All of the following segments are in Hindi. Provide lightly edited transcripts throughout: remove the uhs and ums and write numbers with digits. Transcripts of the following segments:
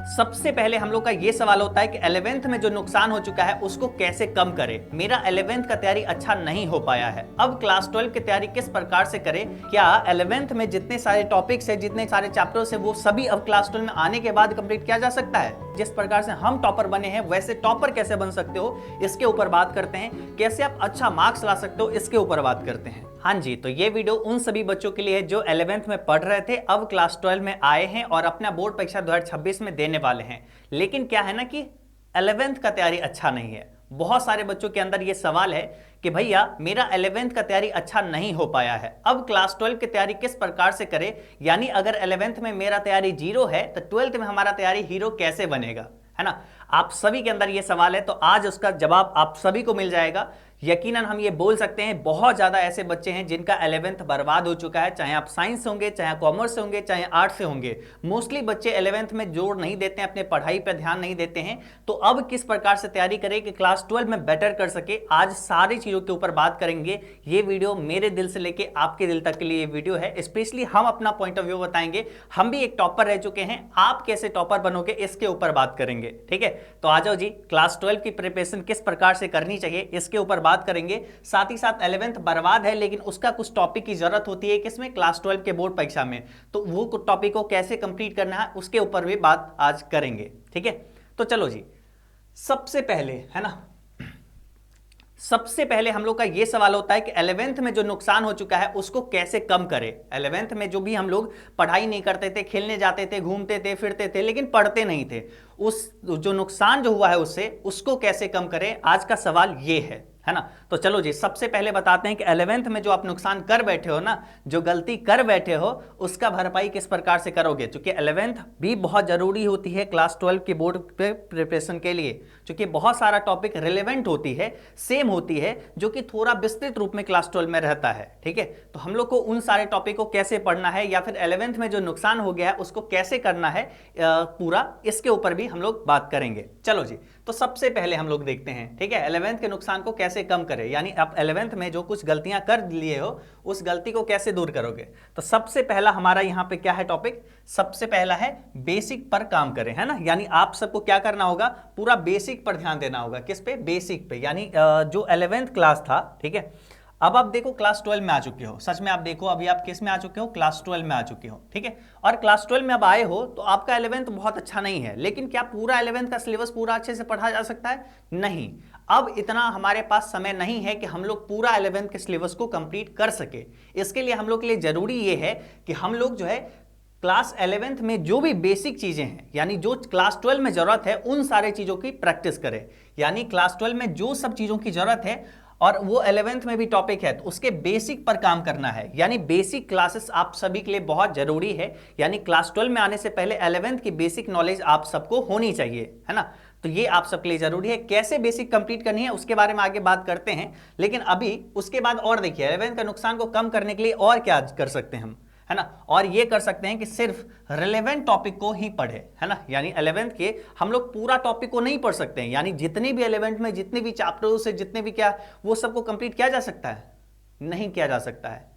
सबसे पहले हम लोग का ये सवाल होता है कि 11th में जो नुकसान हो चुका है उसको कैसे कम करें। मेरा 11th का तैयारी अच्छा नहीं हो पाया है, अब क्लास 12 की तैयारी किस प्रकार से करें। क्या 11th में जितने सारे टॉपिक्स है, जितने सारे चैप्टर्स है, वो सभी अब क्लास 12 में आने के बाद कंप्लीट किया जा सकता है। जिस प्रकार से हम टॉपर बने हैं वैसे टॉपर कैसे बन सकते हो, इसके ऊपर बात करते हैं। कैसे आप अच्छा मार्क्स ला सकते हो, इसके ऊपर बात करते हैं। हाँ जी, तो ये वीडियो उन सभी बच्चों के लिए है जो 11th में पढ़ रहे थे, अब क्लास 12 में आए हैं और अपना बोर्ड परीक्षा 2026 में देने वाले हैं। लेकिन क्या है ना कि 11th का तैयारी अच्छा नहीं है। बहुत सारे बच्चों के अंदर ये सवाल है कि भैया मेरा 11th का तैयारी अच्छा नहीं हो पाया है, अब क्लास 12 की तैयारी किस प्रकार से करें। यानी अगर 11th में मेरा तैयारी 0 है तो 12th में हमारा तैयारी हीरो कैसे बनेगा, है ना। आप सभी के अंदर ये सवाल है, तो आज उसका जवाब आप सभी को मिल जाएगा। यकीनन हम ये बोल सकते हैं बहुत ज्यादा ऐसे बच्चे हैं जिनका 11th बर्बाद हो चुका है, चाहे आप साइंस से होंगे, चाहे कॉमर्स से होंगे, चाहे आर्ट्स से होंगे। मोस्टली बच्चे 11th में जोर नहीं देते हैं, अपने पढ़ाई पर ध्यान नहीं देते हैं। तो अब किस प्रकार से तैयारी करें कि क्लास 12 में बेटर कर सके, आज सारी चीजों के ऊपर बात करेंगे। ये वीडियो मेरे दिल से लेके आपके दिल तक के लिए ये वीडियो है। स्पेशली हम अपना पॉइंट ऑफ व्यू बताएंगे, हम भी एक टॉपर रह चुके हैं, आप कैसे टॉपर बनोगे इसके ऊपर बात करेंगे। ठीक है, तो आ जाओ जी, क्लास 12 की प्रिपरेशन किस प्रकार से करनी चाहिए इसके ऊपर बात करेंगे। साथ ही साथ 11th बर्बाद है लेकिन उसका कुछ टॉपिक की जरूरत होती है किसमें, क्लास 12 के बोर्ड परीक्षा में, तो वो टॉपिक को कैसे कंप्लीट करना है उसके ऊपर भी बात आज करेंगे। ठीक है, तो चलो जी, सबसे पहले है ना, सबसे पहले हम लोग का ये सवाल होता है कि 11th में जो नुकसान हो चुका है उसको कैसे कम करें। 11th में जो भी हम लोग पढ़ाई नहीं करते थे, खेलने जाते थे, घूमते थे, फिरते थे, लेकिन पढ़ते नहीं थे, उस जो नुकसान जो हुआ है उससे, उसको कैसे कम करें, आज का सवाल ये है ना। तो चलो जी, सबसे पहले बताते हैं कि 11th में जो आप नुकसान कर बैठे हो ना, जो गलती कर बैठे हो, उसका भरपाई किस प्रकार से करोगे। क्योंकि 11th भी बहुत जरूरी होती है क्लास 12 के बोर्ड पे प्रिपरेशन के लिए, क्योंकि बहुत सारा टॉपिक रिलेवेंट होती है, सेम होती है, जो कि थोड़ा विस्तृत रूप में क्लास 12 में रहता है। ठीक है, तो हम लोग को उन सारे टॉपिक को कैसे पढ़ना है, या फिर 11th में जो नुकसान हो गया है उसको कैसे करना है पूरा, इसके ऊपर भी हम लोग बात करेंगे। चलो जी, तो सबसे पहले हम लोग देखते हैं, ठीक है, 11th के नुकसान को कैसे कम करें। यानी आप 11th में जो कुछ गलतियां कर लिए हो उस गलती को कैसे दूर करोगे। तो सबसे पहला हमारा यहां पे क्या है टॉपिक, सबसे पहला है बेसिक पर काम करें, है ना। यानी आप सबको क्या करना होगा, पूरा बेसिक पर ध्यान देना होगा। किस पे, बेसिक पे। यानी जो 11th क्लास था, ठीक है, अब आप देखो क्लास 12 में आ चुके हो। सच में आप देखो अभी आप किस में आ चुके हो, क्लास 12 में आ चुके हो। ठीक है, और क्लास 12 में अब आए हो तो आपका 11th बहुत अच्छा नहीं है, लेकिन क्या पूरा 11th का सिलेबस पूरा अच्छे से पढ़ा जा सकता है, नहीं। अब इतना हमारे पास समय नहीं है कि हम लोग पूरा 11th के सिलेबस को कंप्लीट कर सके। इसके लिए हम लोग के लिए जरूरी ये है कि हम लोग जो है क्लास 11th में जो भी बेसिक चीजें हैं, यानी जो क्लास 12 में जरूरत है, उन सारे चीजों की प्रैक्टिस करें। यानी क्लास 12 में जो सब चीजों की जरूरत है और वो 11th में भी टॉपिक है, तो उसके बेसिक पर काम करना है। यानी बेसिक क्लासेस आप सभी के लिए बहुत जरूरी है। यानी क्लास 12 में आने से पहले 11th की बेसिक नॉलेज आप सबको होनी चाहिए, है ना। तो ये आप सबके लिए जरूरी है। कैसे बेसिक कंप्लीट करनी है उसके बारे में आगे बात करते हैं, लेकिन अभी उसके बाद और देखिए 11th का नुकसान को कम करने के लिए और क्या कर सकते हैं हम, है ना। और ये कर सकते हैं कि सिर्फ रिलेवेंट टॉपिक को ही पढ़े, है ना। यानी 11th के हम लोग पूरा टॉपिक को नहीं पढ़ सकते हैं। यानी जितनी भी 11th में जितने भी चैप्टर्स से जितने भी क्या, वो सबको कंप्लीट किया जा सकता है, नहीं किया जा सकता है।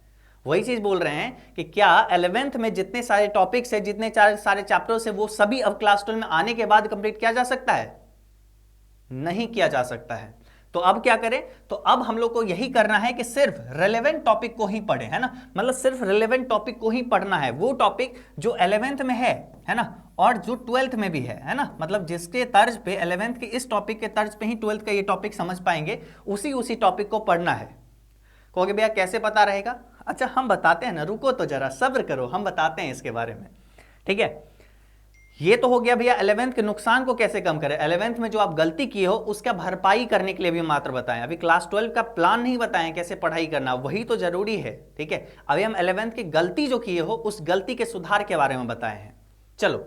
वही चीज बोल रहे हैं कि क्या 11th में जितने सारे टॉपिक्स है, जितने सारे चैप्टर्स है, वो सभी अब क्लास 12 में आने के बाद कंप्लीट किया जा सकता है, नहीं किया जा सकता है। तो अब क्या करें, तो अब हम लोग को यही करना है कि सिर्फ रिलेवेंट टॉपिक को ही पढ़ें, है ना। मतलब सिर्फ रिलेवेंट टॉपिक को ही पढ़ना है, वो टॉपिक जो 11th में है ना, और जो 12th में भी है ना। मतलब जिसके तर्ज पे 11th के इस टॉपिक के तर्ज पे ही 12th का ये टॉपिक समझ पाएंगे, उसी टॉपिक को पढ़ना है। कहोगे भैया कैसे पता रहेगा, अच्छा हम बताते हैं ना, रुको तो जरा सब्र करो, हम बताते हैं इसके बारे में। ठीक है, ये तो हो गया भैया 11th के नुकसान को कैसे कम करें। 11th में जो आप गलती किए हो उसका भरपाई करने के लिए भी मात्र बताएं। अभी क्लास 12 का प्लान नहीं बताएं कैसे पढ़ाई करना, वही तो जरूरी है। ठीक है, अभी हम 11th की गलती जो किए हो उस गलती के सुधार के बारे में बताए हैं। चलो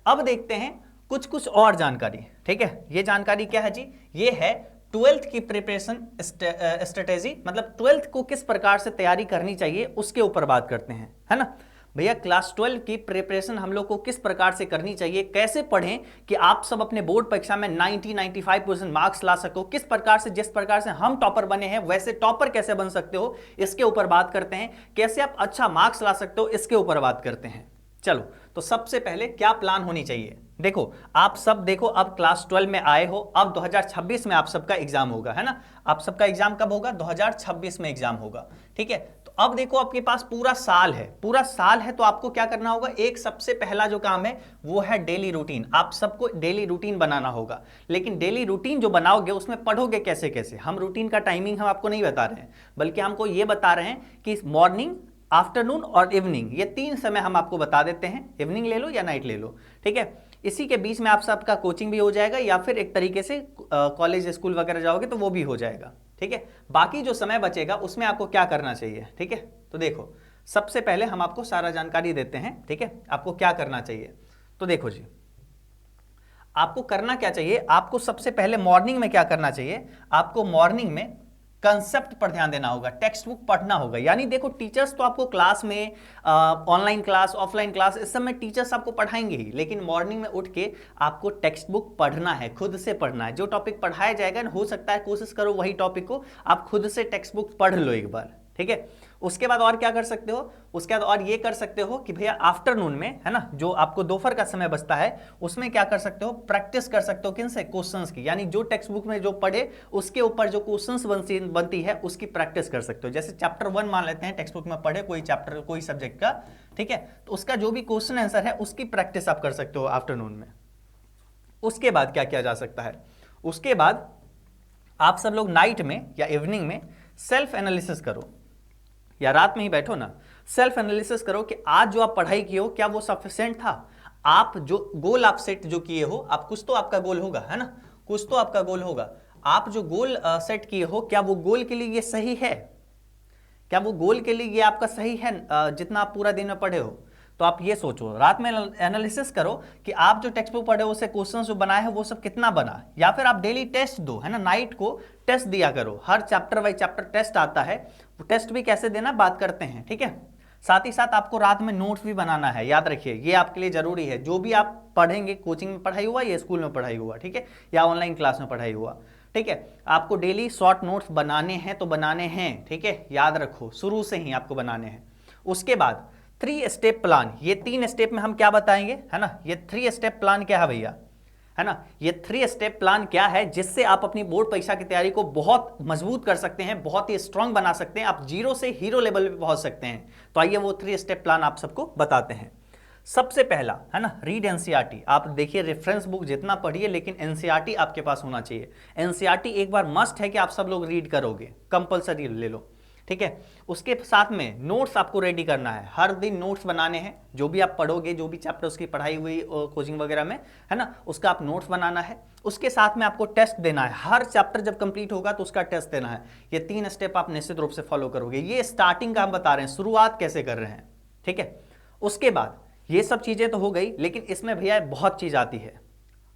अब देखते हैं कुछ और जानकारी। ठीक है, ये जानकारी क्या है जी, ये है 12th की प्रिपरेशन स्ट्रेटेजी, मतलब 12th को किस प्रकार से तैयारी करनी चाहिए उसके ऊपर बात करते हैं, है ना। भैया क्लास 12 की प्रिपरेशन हम लोग को किस प्रकार से करनी चाहिए, कैसे पढ़ें कि आप सब अपने बोर्ड परीक्षा में 90-95% मार्क्स ला सको। किस प्रकार से, जिस प्रकार से हम टॉपर बने हैं वैसे टॉपर कैसे बन सकते हो, इसके ऊपर बात करते हैं। कैसे आप अच्छा मार्क्स ला सकते हो, इसके ऊपर बात करते हैं। चलो तो सबसे पहले क्या प्लान होनी चाहिए? देखो आप सब देखो, अब क्लास 12 में आए हो, अब 2026 में आप सबका एग्जाम होगा, है ना। आप सबका एग्जाम कब होगा? 2026 में एग्जाम होगा, ठीक है। तो अब देखो आपके पास पूरा साल है, पूरा साल है, तो आपको क्या करना होगा? एक सबसे पहला जो काम है वो है डेली रूटीन। आप सबको डेली रूटीन बनाना होगा, लेकिन डेली रूटीन जो बनाओगे उसमें पढ़ोगे कैसे कैसे? हम रूटीन का टाइमिंग हम आपको नहीं बता रहे हैं, बल्कि हमको ये बता रहे हैं कि मॉर्निंग, आफ्टरनून और इवनिंग, ये 3 समय हम आपको बता देते हैं। इवनिंग ले लो या नाइट ले लो, ठीक है। इसी के बीच में आप सबका कोचिंग भी हो जाएगा, या फिर एक तरीके से कॉलेज स्कूल वगैरह जाओगे तो वो भी हो जाएगा, ठीक है। बाकी जो समय बचेगा उसमें आपको क्या करना चाहिए, ठीक है। तो देखो सबसे पहले हम आपको सारा जानकारी देते हैं, ठीक है। आपको क्या करना चाहिए, तो देखो जी, आपको करना क्या चाहिए? आपको सबसे पहले मॉर्निंग में क्या करना चाहिए? आपको मॉर्निंग में कंसेप्ट पर ध्यान देना होगा, टेक्स्ट बुक पढ़ना होगा। यानी देखो टीचर्स तो आपको क्लास में, ऑनलाइन क्लास, ऑफलाइन क्लास, इस सब में टीचर्स आपको पढ़ाएंगे ही, लेकिन मॉर्निंग में उठ के आपको टेक्स्ट बुक पढ़ना है, खुद से पढ़ना है। जो टॉपिक पढ़ाया जाएगा ना, हो सकता है कोशिश करो वही टॉपिक को आप खुद से टेक्स्ट बुक पढ़ लो एक बार, ठीक है। उसके बाद और क्या कर सकते हो? उसके बाद और ये कर सकते हो कि भैया आफ्टरनून में, है ना, जो आपको दोपहर का समय बचता है उसमें क्या कर सकते हो? प्रैक्टिस कर सकते हो। किन से? क्वेश्चंस की। यानी जो टेक्स्ट बुक में जो पढ़े उसके ऊपर जो क्वेश्चंस बनती है उसकी प्रैक्टिस कर सकते हो। जैसे चैप्टर 1 मान लेते हैं, टेक्स्ट बुक में पढ़े कोई चैप्टर, कोई सब्जेक्ट का, ठीक है, तो उसका जो भी क्वेश्चन आंसर है उसकी प्रैक्टिस आप कर सकते हो आफ्टरनून में। उसके बाद क्या किया जा सकता है? उसके बाद आप सब लोग नाइट में या इवनिंग में सेल्फ एनालिसिस करो, या रात में ही बैठो ना, सेल्फ एनालिसिस करो कि आज जो आप पढ़ाई किए हो क्या वो सफिशिएंट था। आप जो गोल आप सेट जो किए हो, आप कुछ तो आपका गोल होगा, है ना, कुछ तो आपका गोल होगा। आप जो गोल सेट किए हो, क्या वो गोल के लिए ये सही है? क्या वो गोल के लिए ये आपका सही है जितना आप पूरा दिन में पढ़े हो? तो आप ये सोचो, रात में एनालिसिस करो कि आप जो टेक्स्ट बुक पढ़े हो उससे क्वेश्चन जो बनाए हैं वो सब कितना बना। या फिर आप डेली टेस्ट दो, है ना, नाइट को टेस्ट दिया करो। हर चैप्टर वाइज चैप्टर टेस्ट आता है, वो टेस्ट भी कैसे देना बात करते हैं, ठीक है। साथ ही साथ आपको रात में नोट्स भी बनाना है, याद रखिए ये आपके लिए जरूरी है। जो भी आप पढ़ेंगे, कोचिंग में पढ़ाई हुआ या स्कूल में पढ़ाई हुआ, ठीक है, या ऑनलाइन क्लास में पढ़ाई हुआ, ठीक है, आपको डेली शॉर्ट नोट्स बनाने हैं तो बनाने हैं, ठीक है, याद रखो शुरू से ही आपको बनाने हैं। उसके बाद 3 स्टेप प्लान, ये 3 स्टेप में हम क्या बताएंगे, है ना, ये 3 स्टेप प्लान क्या है भैया, है ना, ये 3 स्टेप प्लान क्या है जिससे आप अपनी बोर्ड परीक्षा की तैयारी को बहुत मजबूत कर सकते हैं, बहुत ही स्ट्रांग बना सकते हैं, आप जीरो से हीरो लेवल पे पहुंच सकते हैं। तो आइए वो 3 स्टेप प्लान आप सबको बताते हैं। सबसे पहला, है ना, रीड एनसीईआरटी। आप देखिए रेफरेंस बुक जितना पढ़िए, लेकिन एनसीईआरटी आपके पास होना चाहिए। एनसीईआरटी एक बार मस्ट है कि आप सब लोग रीड करोगे, कंपलसरी ले लो, ठीक है। उसके साथ में नोट्स आपको रेडी करना है, हर दिन नोट्स बनाने हैं। जो भी आप पढ़ोगे, जो भी चैप्टर उसकी पढ़ाई हुई कोचिंग वगैरह में, है ना, उसका आप नोट्स बनाना है। उसके साथ में आपको टेस्ट देना है, हर चैप्टर जब कंप्लीट होगा तो उसका टेस्ट देना है। ये 3 स्टेप आप निश्चित रूप से फॉलो करोगे। ये स्टार्टिंग का हम बता रहे हैं, शुरुआत कैसे कर रहे हैं, ठीक है। उसके बाद ये सब चीजें तो हो गई, लेकिन इसमें भैया बहुत चीज आती है।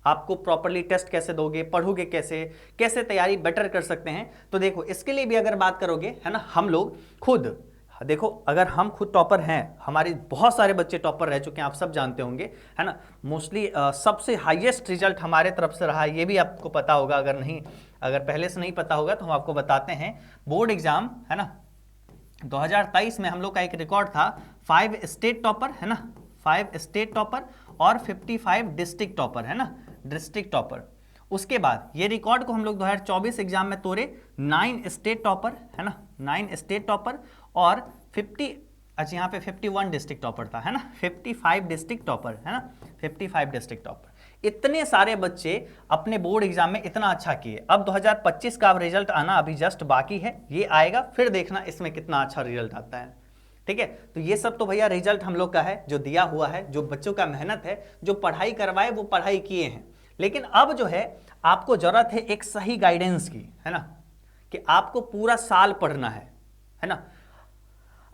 आपको प्रॉपर्ली टेस्ट कैसे दोगे, पढ़ोगे कैसे, कैसे तैयारी बेटर कर सकते हैं। तो देखो इसके लिए भी अगर बात करोगे, है ना, हम लोग खुद देखो, अगर हम खुद टॉपर हैं, हमारे बहुत सारे बच्चे टॉपर रह चुके हैं, आप सब जानते होंगे, है ना। मोस्टली सबसे हाईएस्ट रिजल्ट हमारे तरफ से रहा है, ये भी आपको पता होगा। अगर पहले से नहीं पता होगा तो हम आपको बताते हैं। बोर्ड एग्जाम, है ना, 2023 में हम लोग का एक रिकॉर्ड था, 5 स्टेट टॉपर, है ना, 5 स्टेट टॉपर और 55 डिस्ट्रिक्ट टॉपर, है ना, डिस्ट्रिक्ट टॉपर। उसके बाद ये रिकॉर्ड को हम लोग 2024 एग्जाम में तोड़े, 9 स्टेट टॉपर, है ना, 9 स्टेट टॉपर और 50, अच्छा यहाँ पे 51 डिस्ट्रिक्ट टॉपर था, है ना, 55 डिस्ट्रिक्ट टॉपर, है ना, 55 डिस्ट्रिक्ट टॉपर। इतने सारे बच्चे अपने बोर्ड एग्जाम में इतना अच्छा किए। अब 2025 का रिजल्ट आना अभी जस्ट बाकी है, ये आएगा, फिर देखना इसमें कितना अच्छा रिजल्ट आता है, ठीक है। तो ये सब तो भैया रिजल्ट हम लोग का है, जो दिया हुआ है, जो बच्चों का मेहनत है, जो पढ़ाई करवाए वो पढ़ाई किए हैं। लेकिन अब जो है आपको जरूरत है एक सही गाइडेंस की, है ना, कि आपको पूरा साल पढ़ना है ना।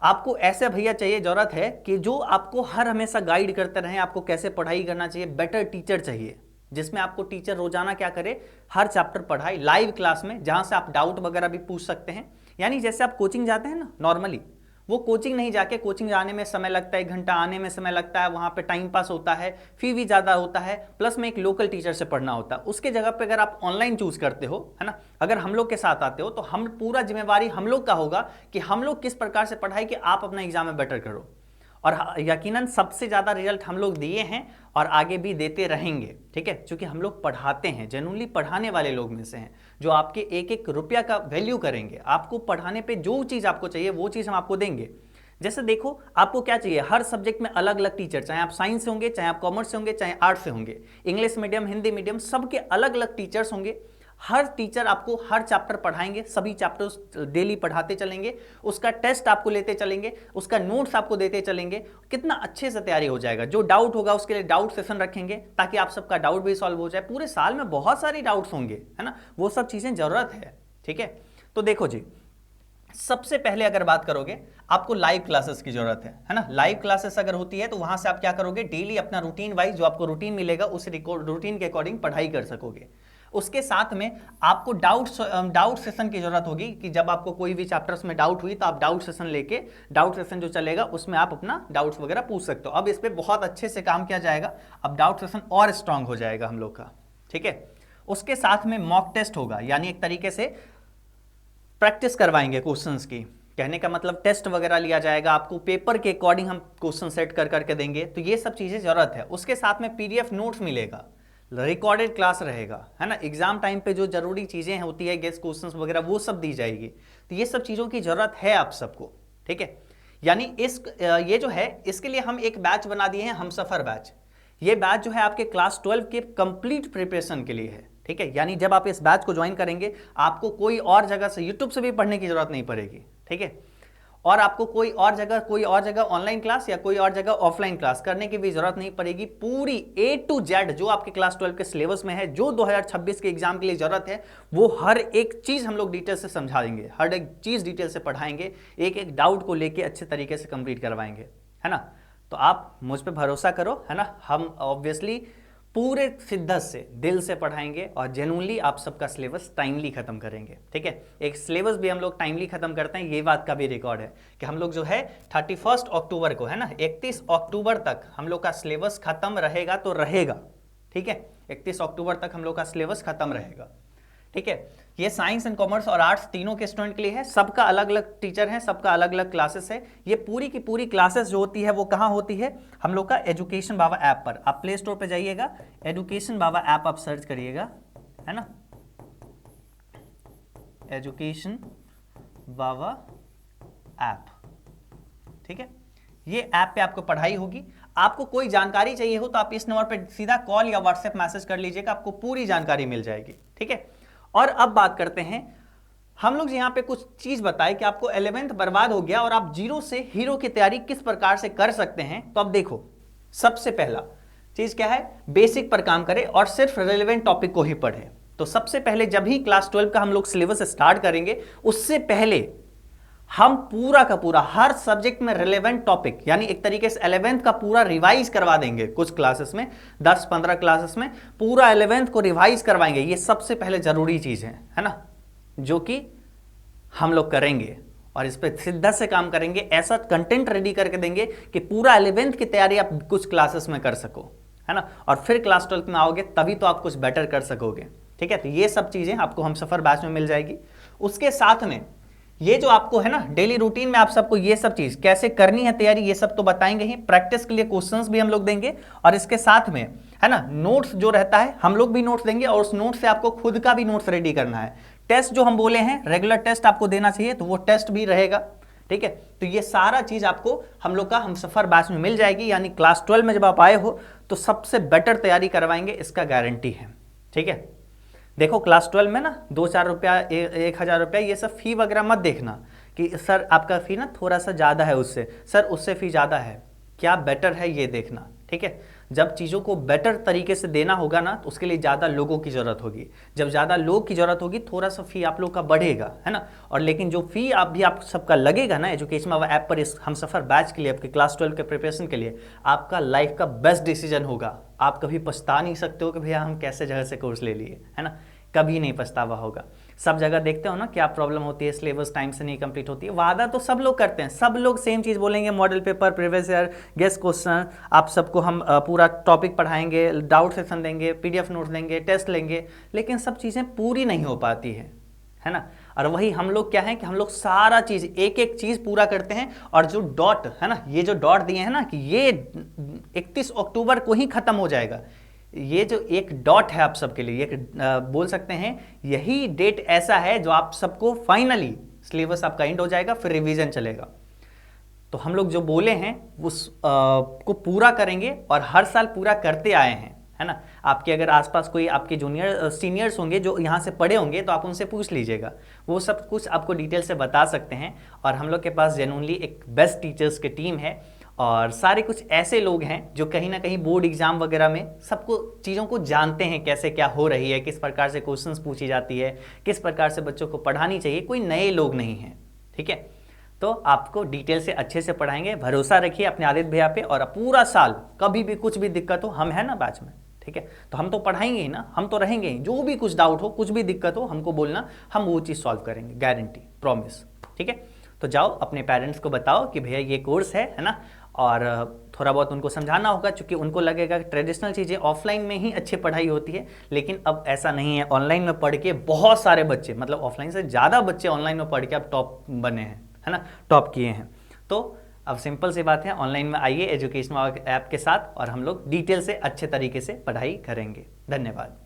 आपको ऐसे भैया चाहिए, जरूरत है कि जो आपको हर हमेशा गाइड करते रहे, आपको कैसे पढ़ाई करना चाहिए। बेटर टीचर चाहिए, जिसमें आपको टीचर रोजाना क्या करे, हर चैप्टर पढ़ाई लाइव क्लास में, जहां से आप डाउट वगैरह भी पूछ सकते हैं। यानी जैसे आप कोचिंग जाते हैं ना नॉर्मली, वो कोचिंग नहीं जाके, कोचिंग जाने में समय लगता है, 1 घंटा आने में समय लगता है, वहाँ पे टाइम पास होता है, फी भी ज़्यादा होता है, प्लस में एक लोकल टीचर से पढ़ना होता है। उसके जगह पे अगर आप ऑनलाइन चूज करते हो, है ना, अगर हम लोग के साथ आते हो, तो हम पूरा जिम्मेवारी हम लोग का होगा कि हम लोग किस प्रकार से पढ़ाई कि आप अपना एग्जाम में बेटर करो। और यकीनन सबसे ज़्यादा रिजल्ट हम लोग दिए हैं और आगे भी देते रहेंगे, ठीक है, क्योंकि हम लोग पढ़ाते हैं, जेन्युइनली पढ़ाने वाले लोग में से हैं, जो आपके एक एक रुपया का वैल्यू करेंगे। आपको पढ़ाने पे जो चीज़ आपको चाहिए वो चीज़ हम आपको देंगे। जैसे देखो, आपको क्या चाहिए, हर सब्जेक्ट में अलग अलग टीचर, चाहे आप साइंस से होंगे, चाहे आप कॉमर्स से होंगे, चाहे आर्ट्स से होंगे, इंग्लिश मीडियम, हिंदी मीडियम, सबके अलग अलग टीचर्स होंगे। हर टीचर आपको हर चैप्टर पढ़ाएंगे, सभी चैप्टर्स डेली पढ़ाते चलेंगे, उसका टेस्ट आपको लेते चलेंगे, उसका नोट्स आपको देते चलेंगे। कितना अच्छे से तैयारी हो जाएगा। जो डाउट होगा उसके लिए डाउट सेशन रखेंगे ताकि आप सबका डाउट भी सॉल्व हो जाए। पूरे साल में बहुत सारी डाउट्स होंगे, है ना, वो सब चीजें जरूरत है, ठीक है। तो देखो जी, सबसे पहले अगर बात करोगे, आपको लाइव क्लासेस की जरूरत है ना। लाइव क्लासेस अगर होती है तो वहां से आप क्या करोगे, डेली अपना रूटीन वाइज जो आपको रूटीन मिलेगा उस रूटीन के अकॉर्डिंग पढ़ाई कर सकोगे। उसके साथ में आपको डाउट सेशन की जरूरत होगी कि जब आपको कोई भी चैप्टर्स में डाउट हुई तो आप डाउट सेशन लेके, डाउट सेशन जो चलेगा उसमें आप अपना डाउट्स वगैरह पूछ सकते हो। अब इस पे बहुत अच्छे से काम किया जाएगा, अब डाउट सेशन और स्ट्रांग हो जाएगा हम लोग का, ठीक है। उसके साथ में मॉक टेस्ट होगा, यानी एक तरीके से प्रैक्टिस करवाएंगे क्वेश्चंस की। कहने का मतलब टेस्ट वगैरह लिया जाएगा, आपको पेपर के अकॉर्डिंग हम क्वेश्चन सेट कर करके देंगे। तो ये सब चीजें जरूरत है। उसके साथ में पीडीएफ नोट्स मिलेगा, रिकॉर्डेड क्लास रहेगा, है ना। एग्जाम टाइम पे जो जरूरी चीजें होती है, गेस्ट क्वेश्चंस वगैरह, वो सब दी जाएगी। तो ये सब चीजों की जरूरत है आप सबको, ठीक है। यानी ये जो है, इसके लिए हम एक बैच बना दिए हैं, हमसफर बैच। ये बैच जो है आपके क्लास 12 के कंप्लीट प्रिपरेशन के लिए है, ठीक है। यानी जब आप इस बैच को ज्वाइन करेंगे, आपको कोई और जगह से, यूट्यूब से भी पढ़ने की जरूरत नहीं पड़ेगी, ठीक है। और आपको कोई और जगह ऑनलाइन क्लास या कोई और जगह ऑफलाइन क्लास करने की भी जरूरत नहीं पड़ेगी। पूरी A to Z जो आपके क्लास 12 के सिलेबस में है, जो 2026 के एग्जाम के लिए जरूरत है, वो हर एक चीज हम लोग डिटेल से समझा देंगे, हर एक चीज डिटेल से पढ़ाएंगे, एक एक डाउट को लेके अच्छे तरीके से कंप्लीट करवाएंगे, है ना। तो आप मुझ पर भरोसा करो, है ना। हम ऑब्वियसली पूरे शिद्दत से, दिल से पढ़ाएंगे और जेन्युइनली आप सबका सिलेबस टाइमली खत्म करेंगे, ठीक है। एक सिलेबस भी हम लोग टाइमली खत्म करते हैं, ये बात का भी रिकॉर्ड है कि हम लोग जो है 31 अक्टूबर को, है ना, 31 अक्टूबर तक हम लोग का सिलेबस खत्म रहेगा तो रहेगा, ठीक है। 31 अक्टूबर तक हम लोग का सिलेबस खत्म रहेगा, ठीक है। ये साइंस एंड कॉमर्स और आर्ट्स तीनों के स्टूडेंट के लिए है। सबका अलग अलग टीचर है, सबका अलग अलग क्लासेस है। ये पूरी की पूरी क्लासेस जो होती है वो कहाँ होती है, हम लोग का एजुकेशन बाबा ऐप पर। आप प्ले स्टोर पे जाइएगा, एजुकेशन बाबा ऐप आप सर्च करिएगा, है ना, एजुकेशन बाबा ऐप, ठीक है। ये ऐप पे आपको पढ़ाई होगी। आपको कोई जानकारी चाहिए हो तो आप इस नंबर पे सीधा कॉल या व्हाट्सएप मैसेज कर लीजिएगा, आपको पूरी जानकारी मिल जाएगी, ठीक है। और अब बात करते हैं, हम लोग यहां पे कुछ चीज बताए कि आपको 11th बर्बाद हो गया और आप जीरो से हीरो की तैयारी किस प्रकार से कर सकते हैं। तो अब देखो, सबसे पहला चीज क्या है, बेसिक पर काम करें और सिर्फ रेलेवेंट टॉपिक को ही पढ़ें। तो सबसे पहले जब ही क्लास 12 का हम लोग सिलेबस स्टार्ट करेंगे, उससे पहले हम पूरा का पूरा हर सब्जेक्ट में रिलेवेंट टॉपिक, यानी एक तरीके से 11th का पूरा रिवाइज करवा देंगे। कुछ क्लासेस में 10-15 क्लासेस में पूरा 11th को रिवाइज करवाएंगे। ये सबसे पहले जरूरी चीज है ना, जो कि हम लोग करेंगे और इस पर शिद्दत से काम करेंगे। ऐसा कंटेंट रेडी करके देंगे कि पूरा 11th की तैयारी आप कुछ क्लासेस में कर सको, है ना। और फिर क्लास 12 में आओगे तभी तो आप कुछ बेटर कर सकोगे, ठीक है। तो ये सब चीजें आपको हमसफर बैच में मिल जाएगी। उसके साथ में ये जो आपको है ना डेली रूटीन में आप सबको ये सब चीज कैसे करनी है तैयारी, ये सब तो बताएंगे ही। प्रैक्टिस के लिए क्वेश्चंस भी हम लोग देंगे और इसके साथ में है ना नोट्स जो रहता है हम लोग भी नोट्स देंगे और उस नोट से आपको खुद का भी नोट्स रेडी करना है। टेस्ट जो हम बोले हैं रेगुलर टेस्ट आपको देना चाहिए, तो वो टेस्ट भी रहेगा, ठीक है। तो ये सारा चीज आपको हम लोग का हमसफर बैच में मिल जाएगी। यानी क्लास 12 में जब आप आए हो तो सबसे बेटर तैयारी करवाएंगे, इसका गारंटी है, ठीक है। देखो क्लास 12 में ना 2-4 रुपया 1,000 रुपया ये सब फी वगैरह मत देखना कि सर आपका फी ना थोड़ा सा ज़्यादा है, उससे सर उससे फी ज़्यादा है, क्या बेटर है ये देखना, ठीक है। जब चीज़ों को बेटर तरीके से देना होगा ना तो उसके लिए ज़्यादा लोगों की ज़रूरत होगी। जब ज़्यादा लोग की ज़रूरत होगी थोड़ा सा फी आप लोग का बढ़ेगा, है ना। और लेकिन जो फी आप सबका लगेगा ना एजुकेशन बाबा ऐप पर इस हमसफर बैच के लिए, आपके क्लास 12 के प्रिपरेशन के लिए, आपका लाइफ का बेस्ट डिसीजन होगा। आप कभी पछता नहीं सकते हो कि भैया हम कैसे जगह से कोर्स ले लिए, है ना। कभी नहीं पछतावा होगा। सब जगह देखते हो ना क्या प्रॉब्लम होती है, सिलेबस टाइम से नहीं कंप्लीट होती है। वादा तो सब लोग करते हैं, सब लोग सेम चीज़ बोलेंगे, model paper, previous year, guest question, आप सबको हम पूरा टॉपिक पढ़ाएंगे, डाउट सेशन देंगे, PDF नोट्स देंगे, टेस्ट लेंगे, लेकिन सब चीज़ें पूरी नहीं हो पाती है ना। और वही हम लोग क्या है कि हम लोग सारा चीज एक एक चीज पूरा करते हैं, और जो डॉट है ना, ये जो डॉट दिए हैं ना कि ये 31 अक्टूबर को ही खत्म हो जाएगा, ये जो एक डॉट है आप सबके लिए, एक बोल सकते हैं यही डेट ऐसा है जो आप सबको फाइनली सिलेबस आपका एंड हो जाएगा, फिर रिवीजन चलेगा। तो हम लोग जो बोले हैं उस को पूरा करेंगे और हर साल पूरा करते आए हैं, है ना। आपके अगर आसपास कोई आपके जूनियर सीनियर्स होंगे जो यहाँ से पढ़े होंगे तो आप उनसे पूछ लीजिएगा, वो सब कुछ आपको डिटेल से बता सकते हैं। और हम लोग के पास जेन्युइनली एक बेस्ट टीचर्स की टीम है, और सारे कुछ ऐसे लोग हैं जो कहीं ना कहीं बोर्ड एग्जाम वगैरह में सबको चीज़ों को जानते हैं, कैसे क्या हो रही है, किस प्रकार से क्वेश्चंस पूछी जाती है, किस प्रकार से बच्चों को पढ़ानी चाहिए, कोई नए लोग नहीं हैं, ठीक है। तो आपको डिटेल से अच्छे से पढ़ाएंगे, भरोसा रखिए अपने आदित्य भैया पे, और पूरा साल कभी भी कुछ भी दिक्कत हो हम है ना बैच में, ठीक है। तो हम तो पढ़ाएंगे ही ना, हम तो रहेंगे ही, जो भी कुछ डाउट हो, कुछ भी दिक्कत हो हमको बोलना, हम वो चीज़ सॉल्व करेंगे, गारंटी, प्रॉमिस, ठीक है। तो जाओ अपने पेरेंट्स को बताओ कि भैया ये कोर्स है ना, और थोड़ा बहुत उनको समझाना होगा, क्योंकि उनको लगेगा कि ट्रेडिशनल चीज़ें ऑफलाइन में ही अच्छी पढ़ाई होती है, लेकिन अब ऐसा नहीं है। ऑनलाइन में पढ़ के बहुत सारे बच्चे, मतलब ऑफलाइन से ज़्यादा बच्चे ऑनलाइन में पढ़ के अब टॉप बने हैं, है ना, टॉप किए हैं। तो अब सिंपल सी बात है, ऑनलाइन में आइए एजुकेशन ऐप के साथ, और हम लोग डिटेल से अच्छे तरीके से पढ़ाई करेंगे। धन्यवाद।